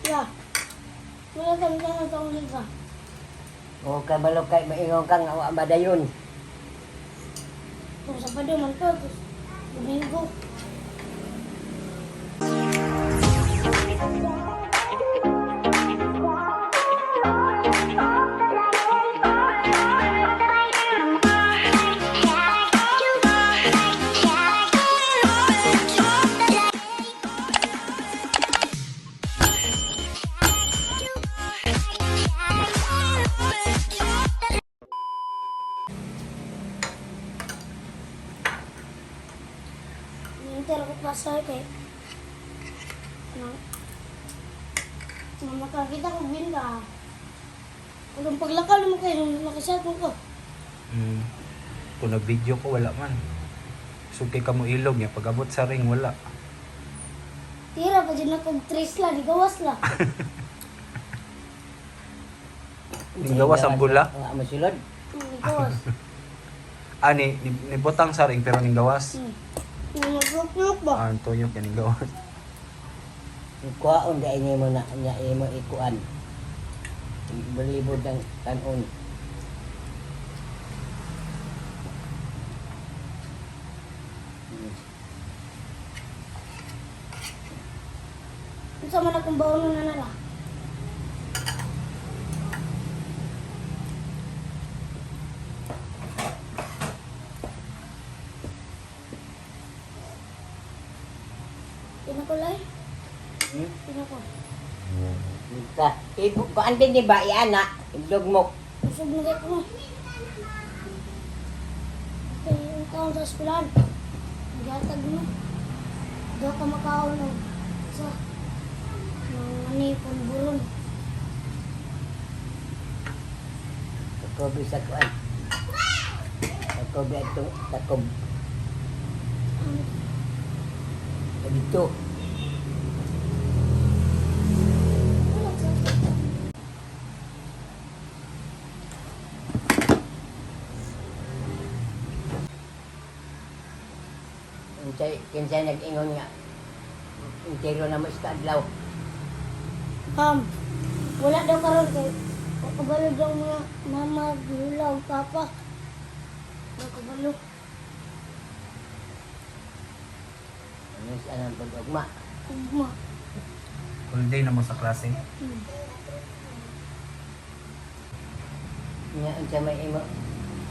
Ya. Wala kami na natawag ka. O kabalo kay maingon kang awa badayon. Kung sa pado man ko, tapos Domingo. Nintero ko pasal kay nang makakita ko binta. Kung paglakal mo kayo, nung nakasatong ko. Kung nag-video ko, wala man. Sukay ka mo ilog niya. Pag abot sa ring, wala. Tira pa dyan akong trace la, di gawas la. Ning gawas ang bula. Awa masulod. Di gawas. Ani, nibutang sa ring pero ning gawas. Yung nagluk-luk ba? Ang tuyok yan ning gawas. Kuhaon dahil niya mo na niya mo ikuan. Balibod ng kanon. Sa man akong baon na nala. Pinakulay? Pinako. Ka, ibu ko andin di ba iana, indog mo. Usog na kayo ko. Okay, yung taon sa eskwelahan. Naghatag mo. Doon ka makaon ng isa. Ng manipon bulong. Takob sa kuan. Takob ito, takob. Dito. Kinsay nag-ingon nga. Intero na mo sa adlaw. Wala daw karon kay kabalo daw mga mama, lula, papa. Kabalo. Ano sa anang pag-ugma? Ugma. All day na mo sa klase. Nga, ang siya may imo.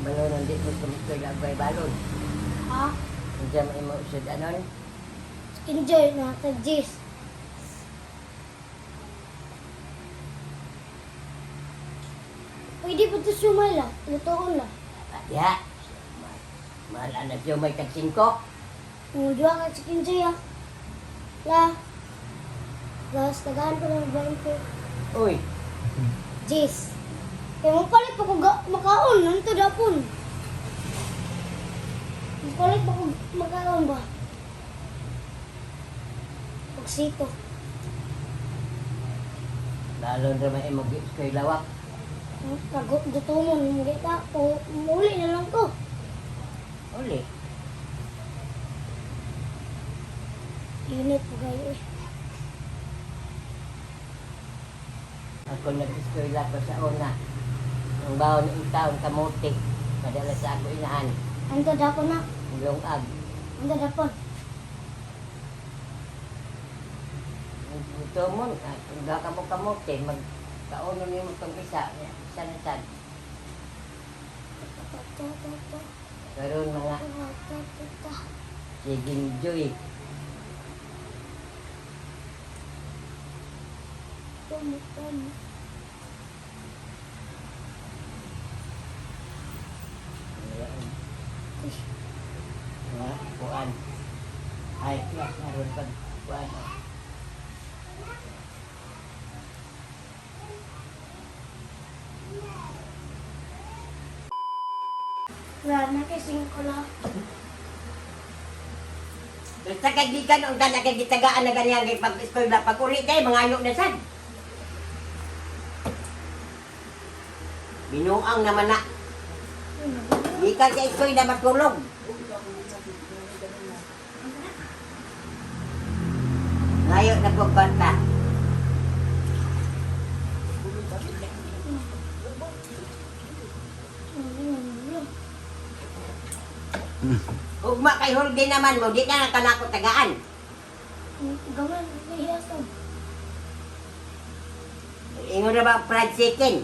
Balon di ko sa lagay balon. Ha? Ang siya may imo sa anon. Enjoy na tag-jis. Pwede pa ito sumay lang. Lutoon lang. Ya. Mahala na siya may katsingko. Mudwa ka sa kinjay ah. La. Gas, tagaan ko ng 20. Uy. Jis. Kaya mapalit pa ko makaon. Nanto dapon. Mapalit pa ko makaon ba? Pagsito. Lalo na may imo kay lawak. Kagot dutumon. Hindi ka. Muli na lang ko. Uli. Init po kayo eh. Ako nag-eskwela ko sa una. Ang bawon ng taon kamuti. Padala sa ako inahan. Ando dapon na. Lungag. Ando dapon. Ito mo, kung ka mo kamuti, magkauno niyo mo itong isa. Isa na sad. Karoon mga siging joy. Mga kuan. Ay, class naroon pag kuan. Rana kasing ko lang. Basta kagikan ang dala kay gitagaan na ganyan kay pag-eskwela pag uli kay mga ayok na sad. Binuang naman na. Di ka sa eskwela matulog. Ngayon na pagbanta. Ugma kay hulgi naman mo, di na kanako tagaan. Gaman, nahiyasan. Ingon na ba fried chicken?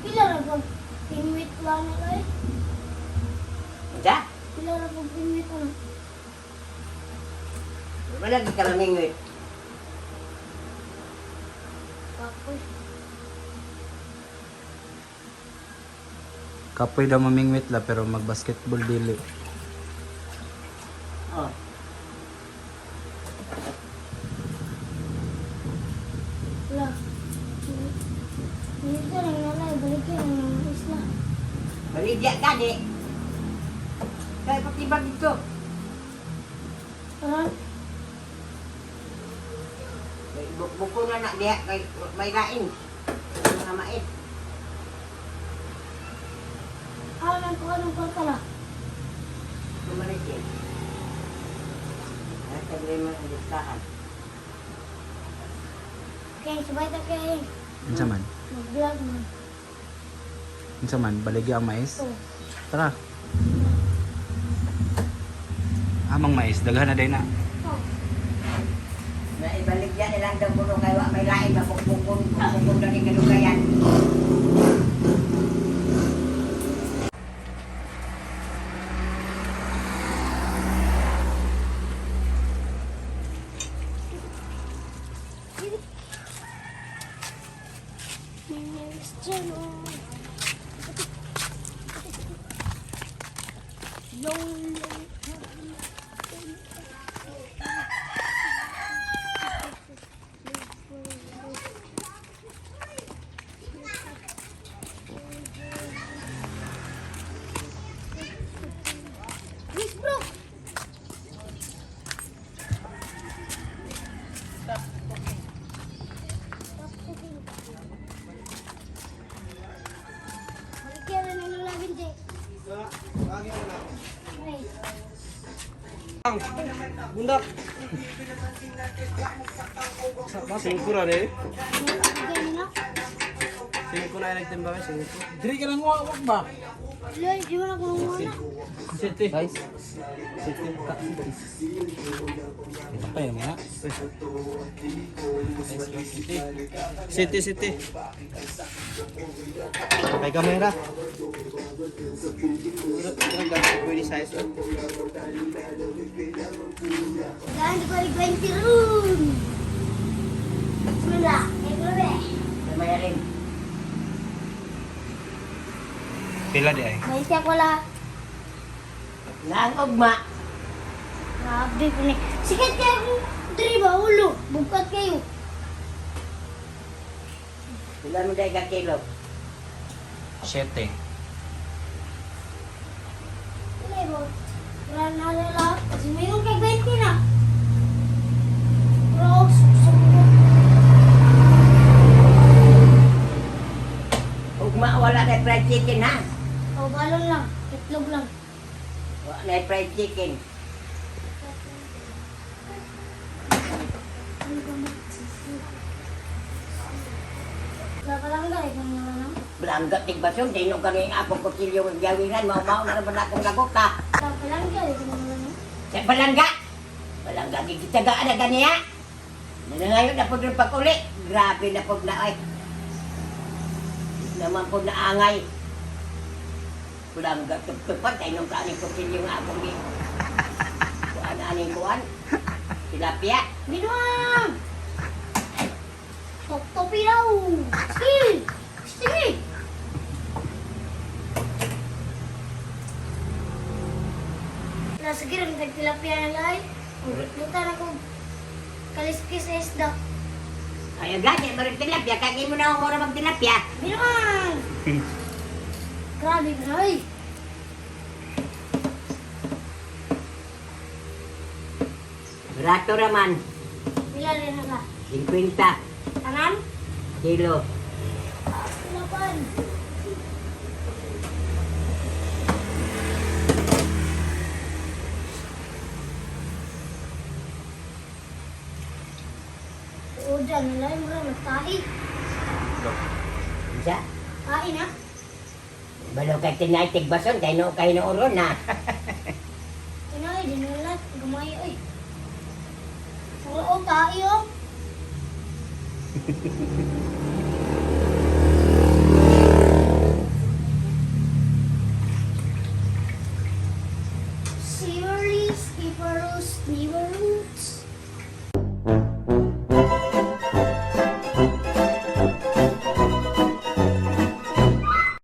Pila ra pag pinwit lang na ay. Isa? Pila ra pag pinwit lang. Wala di ka mamingwit. Kapoy. Kapoy daw mamingwit la pero mag-basketball dili. Oh. Wala. Minsan ang nanay, balik yan ng isla. Maligya ka di. Kaya pati ba dito? Parang, Buko na na diya kay may lain. Mga mait. alam ko anong pagkala. Bumalik yan. At sabi mo ang listahan. Kaya sabay ta kaya Unsa man? mag-vlog man. Unsa man baligya ang mais? So, Tara. Amang mais daghan na day na. oh, Naibalik yan nilang daw puno kay wa may lain na bukbukon na ni kalugayan. Miss Jano. Long, Miss Bro. Balikan na nang lagin, Jay. Right. Bundak. Singkura deh. Bigyan mo na. Singkura yang nagtimba may singkura. Diri ka nang wak ba? Loy, di mo na kung ano. Siti. Guys. Siti ka. Apa ya, Mak? Siti, Siti. Pakai kamera. Kira gamit ko di size. Jangan digoreng-goreng tirun. Bismillah. Gue. Namayarin. Pila di ay? Baik siya ko la. Nang ugma. Grabe ko ni. Sikat kayo kung diri ba ulo. Bukat kayo. Ilan mo dahil ka kilo? 7. Wala ba? Wala na lahat. Kasi mayroon kay 20 na. Rocks. Ugma wala na fried chicken ha? O balon lang. Itlog lang. Wala na fried chicken. Wala ka lang dahil kung wala na. Belanggat tig basong, dino ka rin akong kutsilyo ng gawiran, mau-mau na naman akong lagot ha. Wala ka lang dahil kung wala na. Sa balangga! Balangga, gigitagaan na ganiya. Nanangayon na po doon pag-uli. Grabe na po na ay. Naman po na angay. Balangga, tupad, tayo nung kaaning kutsilyo nga akong kuan-aning kuan. Tilapia. Binuang! Top-topi daw. Sige! Sige! Nasa gira, nagtilapia na lay. Luta na ko. Kaliskis sa isda. Ay, agad, marang tilapia. Kagin mo na ako mura mag-tilapia. Binuang! Grabe ka na ay. Rato raman, Bila rin na ka. 50 Tanan? kilo. Lapan. O dyan, nila yung mura nagtahi. Isa? Kain ha? Balo kay tinaitig bason, kay no kay nooron na. Tinay, dinulat. Gamay oy. Puro tayo. Savory, skiparus, liver roots.